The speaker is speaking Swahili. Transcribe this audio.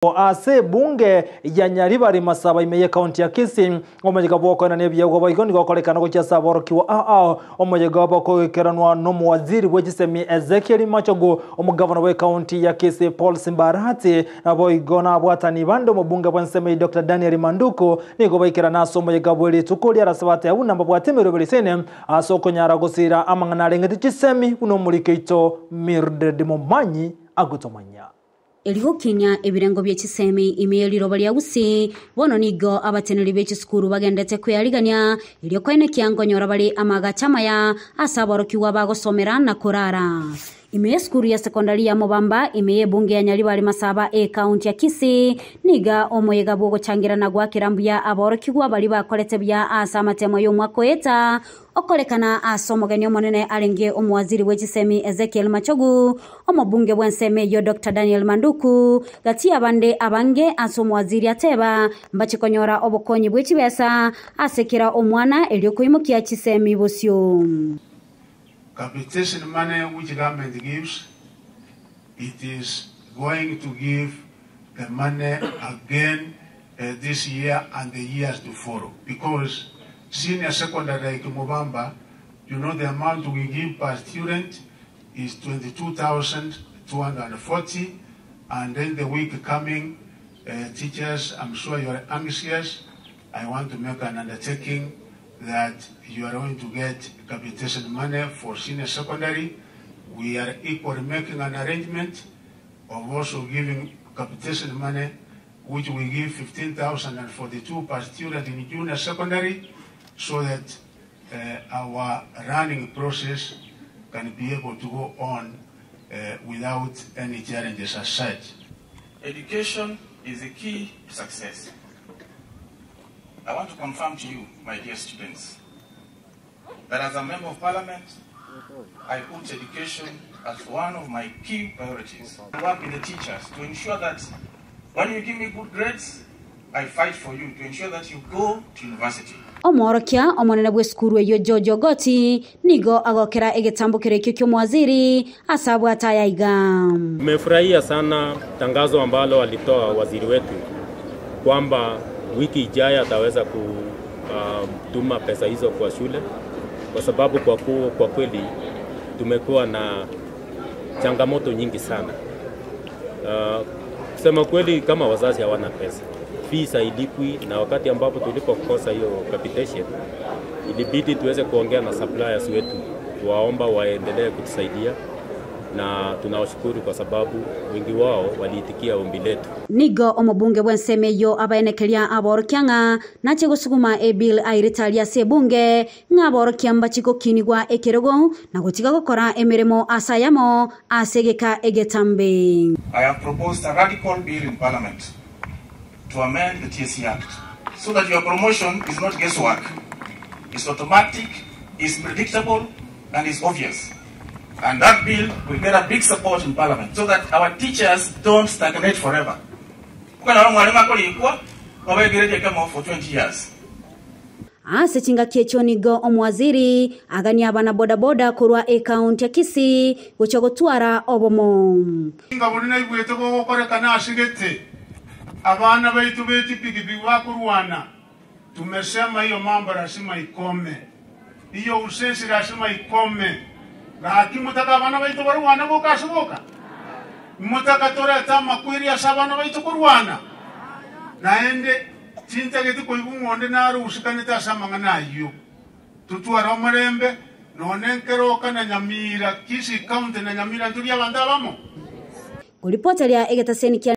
Ase bunge ya Nyaribari Masaba imeye kaunti ya Kisii omujega bwoko na nebye gwa bayigoni gokolekana gocha saborokiwa omujega bwoko keranwa no muwaziri w'egisemi Ezekiel Machogu omugavana we kaunti ya Kisii Paul Simbarati aboigona abwatani bando mubunge bw'ensemi Dr. Daniel Manduko nigo bayikira naso omujega bw'eli tukuli arasabate abuna mbabwatemero belisene asokonyara gusira amangana rengeti gisemi uno mulikeito Mirde Momanyi agutomanya Eliho Kenya ebirengo by'ekisemi imeyeliro bali ya Gusii bono nigo abateneri b'ekisukuru bagendete kuyariganya ilyo kwene kyangonyora bali amaga chamaya asaborokiwa bagosomera na kurara imeye skuru ya secondary ya Mobamba imeye bunge ya Nyaribari Masaba county ya Kisii niga omoyega bwo gucangira na gwakirambuya aborokiwa bali bakolete bya asamatemo yo mwakoeta okolekana asomogeni omonene alenge omuwaziri w'ekisemi Ezekiel Machogu omubunge bw'enseme yo Dr. Daniel Manduku gati abande abange asomuwaziri ateba mbachikonyora obukonyi bw'ekibesa asekera omwana elyo kuimukia kisemi bosyo. Capitation money which the government gives, it is going to give the money again this year and the years to follow. Because senior secondary like Mobamba, you know the amount we give per student is 22,240, and then the week coming, teachers, I'm sure you are anxious. I want to make an undertaking that you are going to get capitation money for senior secondary. We are equally making an arrangement of also giving capitation money, which we give 15,042 per student in junior secondary, so that our running process can be able to go on without any challenges as such. Education is the key to success. I want to confirm to you, my dear students, that as a member of parliament, I put education as one of my key priorities. I work with the teachers to ensure that when you give me good grades, I fight for you to ensure that you go to university. Omorokia omonene bw'eskuru eyo Jojo Goti nigo agokera egetambukire kyo mwaziri asabu atayaiga. Tumefurahia sana tangazo ambalo alitoa waziri wetu kwamba wiki ijayo ataweza kutuma pesa hizo kwa shule, kwa sababu kwa kweli tumekuwa na changamoto nyingi sana. Kusema kweli kama wazazi hawana pesa, fees hailipwi, na wakati ambapo tulipokosa hiyo capitation ilibidi tuweze kuongea na suppliers wetu, tuwaomba waendelee kutusaidia, na tunawashukuru kwa sababu wengi wao waliitikia ombi letu. Nigo omubunge bw'enseme yo abayenekelia aborokyanga nache gusuguma ebill airitalia sebunge ngaborokia mbachiko kinigwa ekerego na gutika gukora emiremo asayamo asegeka egetambe. I have proposed a radical bill in parliament to amend the TSC Act so that your promotion is not guesswork. It's automatic, it's predictable, and it's obvious. And that bill will get a big support in parliament so that our teachers don't stagnate forever. For 20 years. Sechinga kiecho nigo omwaziri agani abana boda boda kurwa county ya Kisii guchogotwara obomo. Ngabulina igwete ko gokorekana ashigete abana baitu beti pikipiki bakurwana. Tumesema hiyo mambo lazima ikome. Hiyo usesi lazima ikome. Gaki mutaka abana baitu barwana bokashoboka. Mutaka toreta makwiri asabana baitu kurwana. Naende tintegeti koibungonde naro ushikanita samangana yo. Tutwara omurembe nonenkeroka na Nyamira Kisii county na Nyamira tuli abandabamo. Kulipota lya egetaseni